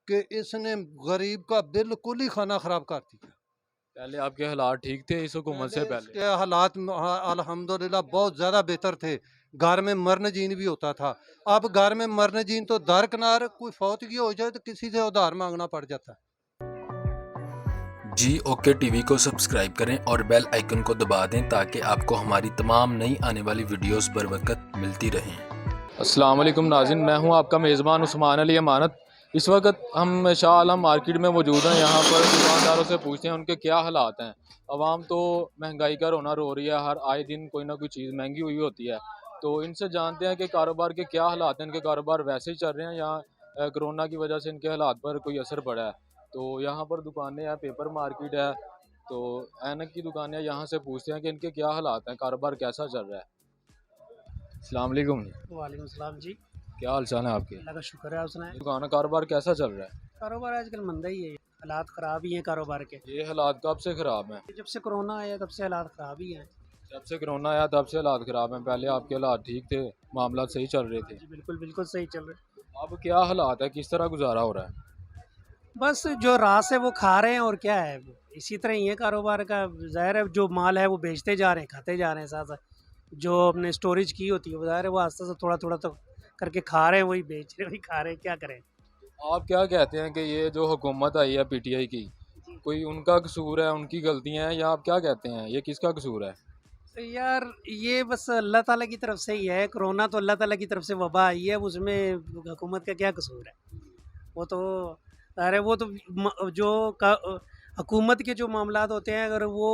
कि इसने गरीब का बिल्कुल ही खाना ख़राब कर दिया। पहले आपके हालात ठीक थे इस हुकूमत से पहले? इसके हालात अल्हम्दुलिल्लाह बहुत ज़्यादा बेहतर थे। घर में मरन जीन भी होता था। अब घर में मरन जीन तो दरकिनार, कोई फौतगी हो जाए तो किसी से उधार मांगना पड़ जाता है। जी ओके टीवी को सब्सक्राइब करें और बेल आइकन को दबा दें ताकि आपको हमारी तमाम नई आने वाली वीडियोस बर वक्त मिलती रहें। अस्सलाम वालेकुम नाज़रीन, मैं हूं आपका मेज़बान उस्मान अली अमानत। इस वक्त हम शाह आलम मार्केट में मौजूद हैं। यहाँ पर दुकानदारों से पूछते हैं उनके क्या हालात हैं। आवाम तो महंगाई का रोना रो रही है, हर आए दिन कोई ना कोई चीज़ महंगी हुई होती है। तो इनसे जानते हैं कि कारोबार के क्या हालात हैं, इनके कारोबार वैसे ही चल रहे हैं या कोरोना की वजह से इनके हालात पर कोई असर पड़ा है। तो यहाँ पर दुकानें हैं, पेपर मार्केट है, तो ऐनक की दुकानें, यहाँ से पूछते हैं कि इनके क्या हालात हैं, कारोबार कैसा चल रहा है। अस्सलाम वालेकुम। वालेकुम सलाम जी। क्या हाल चाल है आपके? अल्लाह का शुक्र है। आप सुनाएं। दुकान का कारोबार कैसा चल रहा है? कारोबार आजकल मंदा ही है, हालात ख़राब ही हैं कारोबार के। ये हालात कब से ख़राब हैं? जब से कोरोना आया तब से हालात ख़राब ही हैं। जब से कोरोना आया तब से हालात ख़राब हैं। पहले आपके हालात ठीक थे, मामला सही चल रहे थे। जी बिल्कुल बिल्कुल सही चल रहा है। अब क्या हालात है, किस तरह गुजारा हो रहा है? बस जो रास है वो खा रहे हैं और क्या है, इसी तरह ही है कारोबार का। ज़ाहिर है जो माल है वो बेचते जा रहे हैं, खाते जा रहे हैं, साथ साथ जो अपने स्टोरेज की होती है वो ज़ाहिर है वो आस्ते से थोड़ा थोड़ा तो करके खा रहे हैं, वही बेच रहे हैं, वही खा रहे हैं, क्या करें। आप क्या कहते हैं कि ये जो हुकूमत आई है पीटीआई की, कोई उनका कसूर है, उनकी गलतियाँ हैं, या आप क्या कहते हैं ये किसका कसूर है? तो यार ये बस अल्लाह ताला की तरफ से ही है। कोरोना तो अल्लाह ताला की तरफ से वबा आई है, उसमें हुकूमत का क्या कसूर है। वो तो अरे वो तो जो हुकूमत के जो मामलात होते हैं, अगर वो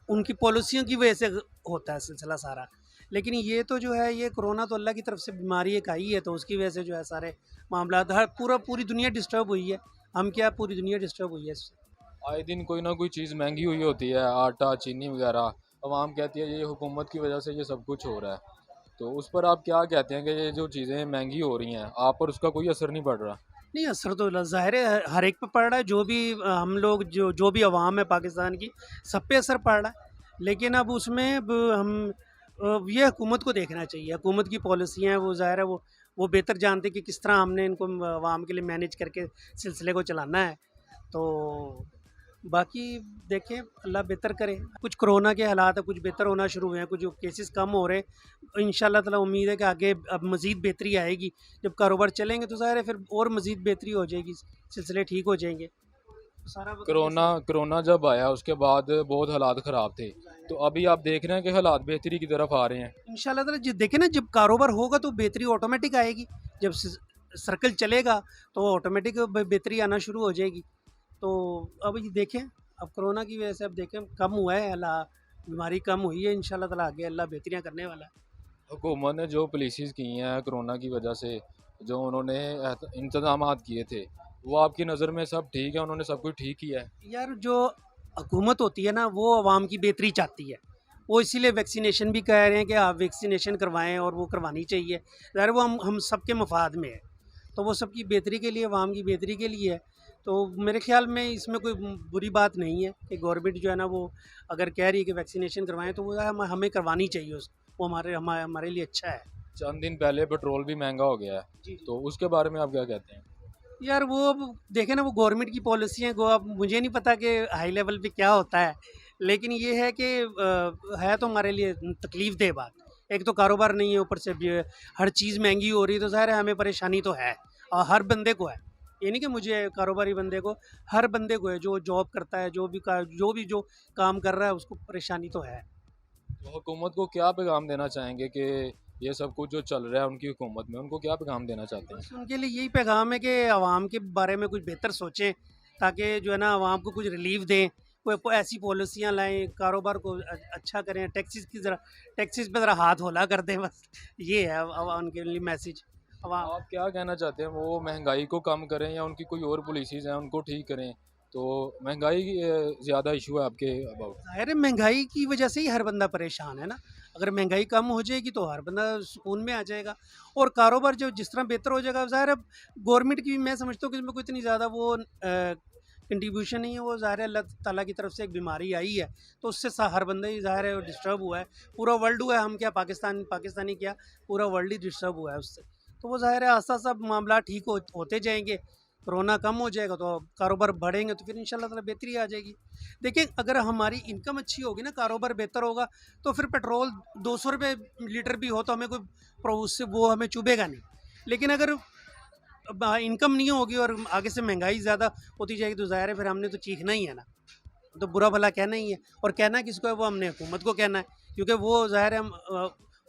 उनकी पॉलिसियों की वजह से होता है सिलसिला सारा। लेकिन ये तो जो है, ये कोरोना तो अल्लाह की तरफ से बीमारी एक आई है, तो उसकी वजह से जो है सारे मामलात, हर पूरी दुनिया डिस्टर्ब हुई है। हम क्या, पूरी दुनिया डिस्टर्ब हुई है इससे। आए दिन कोई ना कोई चीज़ महंगी हुई होती है, आटा चीनी वगैरह। आवाम कहती है ये हुकूमत की वजह से ये सब कुछ हो रहा है। तो उस पर आप क्या कहते हैं कि ये जो चीज़ें महंगी हो रही हैं, आप पर उसका कोई असर नहीं पड़ रहा? नहीं, असर तो ज़ाहिर है हर एक पे पड़ रहा है। जो भी हम लोग जो भी अवाम है पाकिस्तान की, सब पे असर पड़ रहा है। लेकिन अब उसमें हम ये हुकूमत को देखना चाहिए। हुकूमत की पॉलिसियाँ हैं, वो ज़ाहिर है वो बेहतर जानते कि किस तरह हमने इनको अवाम के लिए मैनेज करके सिलसिले को चलाना है। तो बाकी देखें, अल्लाह बेहतर करे। कुछ कोरोना के हालात है, कुछ बेहतर होना शुरू हुए हैं, कुछ केसेस कम हो रहे हैं। इंशाल्लाह ताला उम्मीद है कि आगे अब मज़ीद बेहतरी आएगी। जब कारोबार चलेंगे तो ज़ाहिर है फिर और मज़ीद बेहतरी हो जाएगी, सिलसिले ठीक हो जाएंगे। तो सारा कोरोना जब आया उसके बाद बहुत हालात ख़राब थे, तो अभी आप देख रहे हैं कि हालात बेहतरी की तरफ आ रहे हैं। इंशाल्लाह ताला देखें ना, जब कारोबार होगा तो बेहतरी ऑटोमेटिक आएगी। जब सर्कल चलेगा तो ऑटोमेटिक बेहतरी आना शुरू हो जाएगी। तो अब ये देखें, अब कोरोना की वजह से अब देखें कम हुआ है, अल्लाह बीमारी कम हुई है। इंशाल्लाह ताला आगे अल्लाह बेहतरियाँ करने वाला है। हुकूमत ने जो पॉलिसीज़ की हैं कोरोना की वजह से, जो उन्होंने इंतज़ामात किए थे, वो आपकी नज़र में सब ठीक है? उन्होंने सब कुछ ठीक किया है? यार जो हुकूमत होती है ना, वो आवाम की बेहतरी चाहती है। वो इसीलिए वैक्सीनेशन भी कह रहे हैं कि आप वैक्सीनेशन करवाएं, और वो करवानी चाहिए। यार वो हम सबके मफाद में है, तो वो सबकी बेहतरी के लिए, आवाम की बेहतरी के लिए है। तो मेरे ख्याल में इसमें कोई बुरी बात नहीं है कि गवर्नमेंट जो है ना, वो अगर कह रही है कि वैक्सीनेशन करवाएं तो वो हमें करवानी चाहिए। वो हमारे लिए अच्छा है। चंद दिन पहले पेट्रोल भी महंगा हो गया है, जी। तो उसके बारे में आप क्या कहते हैं? यार वो अब देखें ना, वो गवर्नमेंट की पॉलिसियाँ, वो अब मुझे नहीं पता कि हाई लेवल पे क्या होता है। लेकिन ये है कि है तो हमारे लिए तकलीफ़ दह बात। एक तो कारोबार नहीं है, ऊपर से हर चीज़ महंगी हो रही है, तो ज़ाहिर है हमें परेशानी तो है, और हर बंदे को है। ये नहीं कि मुझे, कारोबारी बंदे को, हर बंदे को है, जो जॉब करता है, जो काम कर रहा है, उसको परेशानी तो है। तो हुकूमत को क्या पैगाम देना चाहेंगे कि ये सब कुछ जो चल रहा है उनकी हुकूमत में, उनको क्या पैगाम देना चाहते हैं? बस उनके लिए यही पैगाम है कि आवाम के बारे में कुछ बेहतर सोचें, ताकि जो है ना आवाम को कुछ रिलीफ दें। कोई ऐसी पॉलिसियाँ लाएं, कारोबार को अच्छा करें, टैक्सीज़ पे ज़रा हाथ हौला कर दें, बस ये है उनके लिए मैसेज। आवाम आप क्या कहना चाहते हैं, वो महंगाई को कम करें या उनकी कोई और पॉलिसीज़ हैं उनको ठीक करें? तो महंगाई ज़्यादा इशू है आपके अबाउट? ज़ाहिर है महंगाई की वजह से ही हर बंदा परेशान है ना। अगर महंगाई कम हो जाएगी तो हर बंदा सुकून में आ जाएगा, और कारोबार जो जिस तरह बेहतर हो जाएगा। ज़ाहिर है गवर्नमेंट की भी मैं समझता हूँ कि इसमें कोई इतनी ज़्यादा वो कंट्रीब्यूशन नहीं है। वो ज़ाहिर है अल्लाह ताला की तरफ से एक बीमारी आई है, तो उससे हर बंदा ही ज़ाहिर है डिस्टर्ब हुआ है। पूरा वर्ल्ड हुआ है, हम क्या पाकिस्तानी क्या, पूरा वर्ल्ड ही डिस्टर्ब हुआ है उससे। तो वो ज़ाहिर है आस्ता आस्ता मामला ठीक होते जाएंगे। कोरोना कम हो जाएगा तो कारोबार बढ़ेंगे तो फिर इंशाल्लाह ताला बेहतरी आ जाएगी। देखिए अगर हमारी इनकम अच्छी होगी ना, कारोबार बेहतर होगा, तो फिर पेट्रोल 200 रुपये लीटर भी हो तो हमें कोई उससे वो हमें चुभेगा नहीं। लेकिन अगर इनकम नहीं होगी और आगे से महंगाई ज़्यादा होती जाएगी तो ज़ाहिर है फिर हमने तो चीखना ही है ना, तो बुरा भला कहना ही है। और कहना किसको है, वो हमने हुकूमत को कहना है, क्योंकि वो ज़ाहिर है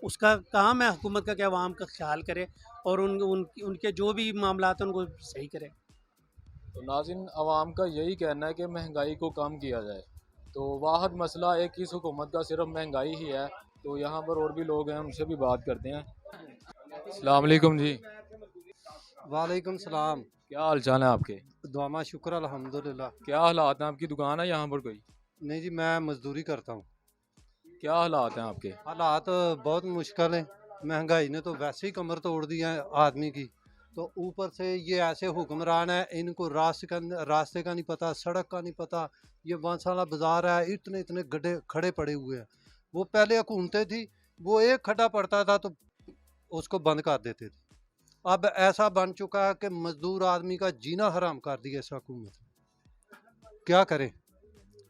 उसका काम है हुकूमत का कि अवाम का ख्याल करे और उनके जो भी मामला हैं उनको सही करे। तो नाज़रीन, अवाम का यही कहना है कि महंगाई को कम किया जाए। तो वाहद मसला एक इस हुकूमत का सिर्फ महंगाई ही है। तो यहाँ पर और भी लोग हैं, उनसे भी बात करते हैं। अस्सलाम वालेकुम जी, वालेकुम सलाम। क्या हाल चाल है आपके? दुआमा शुक्र अल्हम्दुलिल्लाह। क्या हालात हैं? आपकी दुकान है यहाँ पर कोई? नहीं जी, मैं मजदूरी करता हूँ। क्या हालात हैं आपके? हालात बहुत मुश्किल हैं। महंगाई ने तो वैसे ही कमर तोड़ दी है आदमी की, तो ऊपर से ये ऐसे हुक्मरान है, इनको रास्ते का नहीं पता, सड़क का नहीं पता। ये बांसाला बाजार है, इतने इतने गड्ढे खड़े पड़े हुए हैं। वो पहले हुकूमतें थी, वो एक खड्डा पड़ता था तो उसको बंद कर देते थे। अब ऐसा बन चुका है कि मजदूर आदमी का जीना हराम कर दिया इस हुकूमत ने। क्या करें,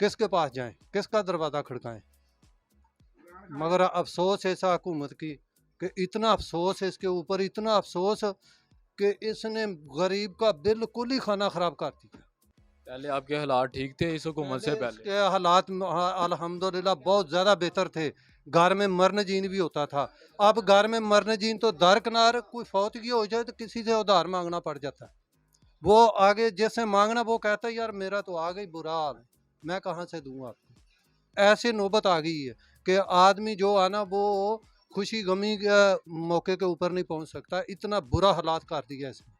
किसके पास जाएं, किसका दरवाज़ा खड़काएं। मगर अफसोस है इस हुकूमत की कि इतना अफसोस है इसके ऊपर, इतना अफसोस कि इसने गरीब का बिल्कुल ही खाना ख़राब कर दिया। पहले आपके हालात ठीक थे इस हुकूमत से पहले? इसके हालात अल्हम्दुलिल्लाह बहुत ज़्यादा बेहतर थे। घर में मरन जीन भी होता था। अब घर में मरन जीन तो दरकिनार, कोई फौतगी हो जाए तो किसी से उधार मांगना पड़ जाता है। वो आगे जैसे मांगना, वो कहता है यार मेरा तो आ गई बुरा हाल है, मैं कहाँ से दूंगा आपको। ऐसी नौबत आ गई है कि आदमी जो है ना, वो खुशी गमी के मौके के ऊपर नहीं पहुंच सकता। इतना बुरा हालात कर दिया इसने।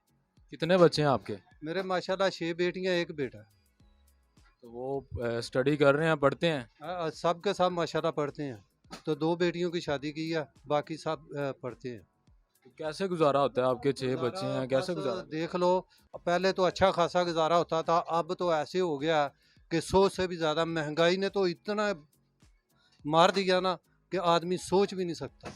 कितने बच्चे हैं आपके? मेरे माशाल्लाह 6 बेटियां, 1 बेटा। तो वो स्टडी कर रहे हैं, पढ़ते हैं? सब के सब माशाल्लाह पढ़ते हैं। तो 2 बेटियों की शादी की है, बाकी सब पढ़ते हैं। तो कैसे गुजारा होता है? आपके 6 बच्चे गुजारा हैं, कैसे बस गुजारा? देख लो, पहले तो अच्छा खासा गुजारा होता था, अब तो ऐसे हो गया कि सोच से भी ज़्यादा महंगाई ने तो इतना मार दिया ना कि आदमी सोच भी नहीं सकता।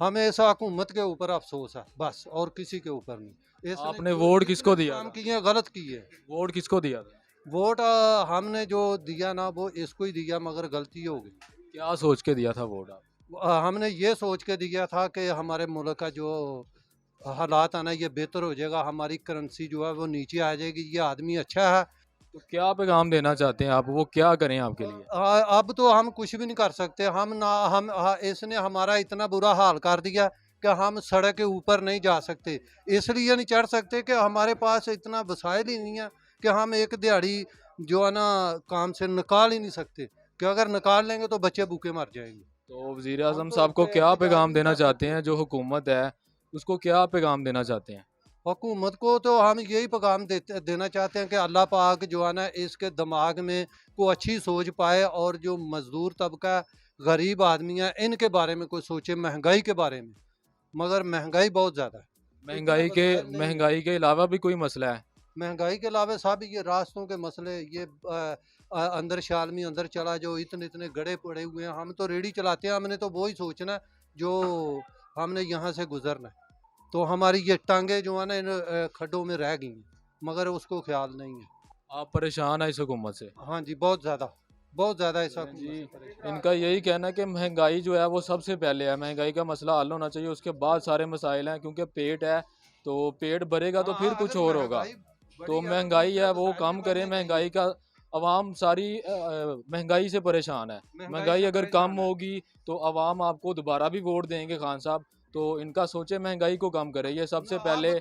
हमें ऐसा हुकूमत के ऊपर अफसोस है बस, और किसी के ऊपर नहीं। इसने आपने जो वोट जितने किसको दिया काम था? किए गलत किए। वोट किसको दिया था? वोट हमने जो दिया ना, वो इसको ही दिया, मगर गलती हो गई। क्या सोच के दिया था वोट आप? हमने ये सोच के दिया था कि हमारे मुल्क का जो हालात है ना, ये बेहतर हो जाएगा, हमारी करेंसी जो है वो नीचे आ जाएगी, ये आदमी अच्छा है। तो क्या पैगाम देना चाहते हैं आप? वो क्या करें आपके लिए? अब तो हम कुछ भी नहीं कर सकते। हम ना हम इसने हमारा इतना बुरा हाल कर दिया कि हम सड़क के ऊपर नहीं जा सकते। इसलिए नहीं चढ़ सकते कि हमारे पास इतना वसाइल ही नहीं है कि हम एक दिहाड़ी जो है ना काम से निकाल ही नहीं सकते, कि अगर निकाल लेंगे तो बच्चे भूखे मर जाएंगे। तो वज़ीर आज़म साहब को क्या पैगाम देना चाहते हैं? जो हुकूमत है उसको क्या पैगाम देना चाहते हैं? हुकूमत को तो हम यही पैगाम देना चाहते हैं कि अल्लाह पाक जो है ना, इसके दिमाग में को अच्छी सोच पाए, और जो मज़दूर तबका, गरीब आदमी है, इनके बारे में कोई सोचे, महंगाई के बारे में। मगर महंगाई बहुत ज़्यादा है। महंगाई के इतना वसाइल नहीं- महंगाई के अलावा भी कोई मसला है? महंगाई के अलावा साहब ये रास्तों के मसले, ये अंदर शालमी अंदर चला जो इतने इतने गड्ढे पड़े हुए हैं। हम तो रेडी चलाते हैं, हमने तो वही सोचना है जो हमने यहाँ से गुजरना है। तो हमारी ये टांगे जो है ना, इन खड्डों में रह गई हैं, मगर उसको ख्याल नहीं है। आप परेशान हैं इस हुकूमत से? हाँ जी, बहुत ज़्यादा ऐसा जी, इनका यही कहना है कि महंगाई जो है वो सबसे पहले है। महंगाई का मसला हल होना चाहिए, उसके बाद सारे मसाइल हैं, क्योंकि पेट है तो पेट भरेगा तो फिर कुछ और होगा। तो महंगाई है वो कम करें। महंगाई का अवाम सारी महंगाई से परेशान है। महंगाई अगर कम होगी तो अवाम आपको दोबारा भी वोट देंगे खान साहब। तो इनका सोचे महंगाई को कम करे, ये सबसे पहले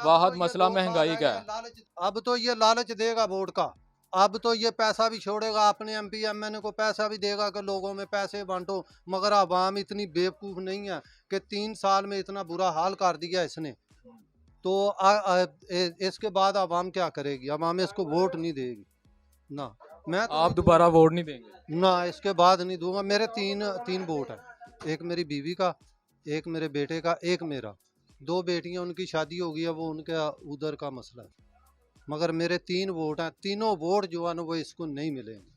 वाहद मसला महंगाई का है। अब तो ये लालच देगा वोट का। अब तो ये पैसा भी छोड़ेगा, अपने MP MN को पैसा भी देगा कि लोगों में पैसे बांटो। मगर अवाम इतनी बेवकूफ़ नहीं है कि 3 साल में इतना बुरा हाल कर दिया इसने। तो इसके बाद अवाम क्या करेगी? अवाम इसको वोट नहीं देगी ना। मैं तो आप नहीं दोबारा वोट नहीं देंगे? दूंगा। ना, इसके बाद नहीं दूंगा। मेरे तीन वोट है। एक मेरी बीवी का, एक मेरे बेटे का, एक मेरा। 2 बेटियां, उनकी शादी हो गई है, वो उनका उधर का मसला है। मगर मेरे 3 वोट हैं। तीनों वोट जो है ना, वो इसको नहीं मिलेंगे,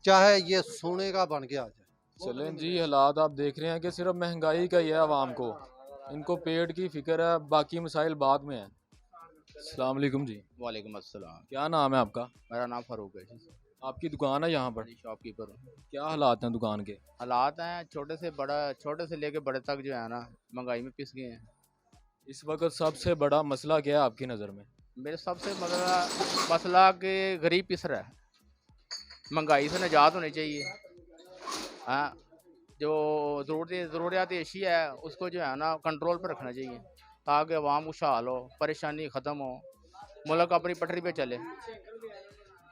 चाहे ये सोने का बन के आ जाए। चलें जी, हालात आप देख रहे हैं कि सिर्फ महंगाई का ही है। आवाम को इनको पेट की फिक्र है, बाकी मसाइल बाद में है। अस्सलाम वालेकुम जी। वालेकुम अस्सलाम। क्या नाम है आपका? मेरा नाम फ़ारूक है जी। आपकी दुकान है यहाँ पर? जी, शॉपकीपर हूँ। क्या हालात हैं दुकान के? हालात हैं छोटे से लेके बड़े तक जो है ना महंगाई में पिस गए हैं। इस वक्त सबसे बड़ा मसला क्या है आपकी नज़र में? मेरे सबसे मसला कि गरीब पिस रहा है। महंगाई से निजात होनी चाहिए। हाँ, जो ज़रूरियात एशिया है उसको जो है ना कंट्रोल पर रखना चाहिए ताकि अवाम खुशहाल हो, परेशानी ख़त्म हो, मुल्क अपनी पटरी पे चले।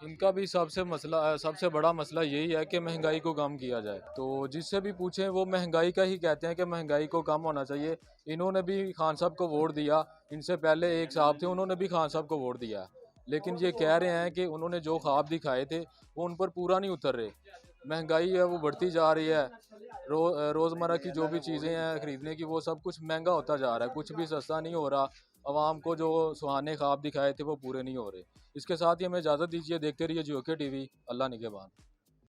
इनका भी सबसे बड़ा मसला यही है कि महंगाई को कम किया जाए। तो जिससे भी पूछें वो महंगाई का ही कहते हैं कि महंगाई को कम होना चाहिए। इन्होंने भी खान साहब को वोट दिया, इनसे पहले एक साहब थे उन्होंने भी खान साहब को वोट दिया, लेकिन ये कह रहे हैं कि उन्होंने जो ख्वाब दिखाए थे वो उन पर पूरा नहीं उतर रहे। महंगाई है वो बढ़ती जा रही है, रोज़मर्रा की जो भी चीज़ें हैं ख़रीदने की वो सब कुछ महंगा होता जा रहा है, कुछ भी सस्ता नहीं हो रहा। आवाम को जो सुहाने ख्वाब दिखाए थे वो पूरे नहीं हो रहे। इसके साथ ही हमें इजाज़त दीजिए, देखते रहिए JOK TV। अल्लाह निगहबान।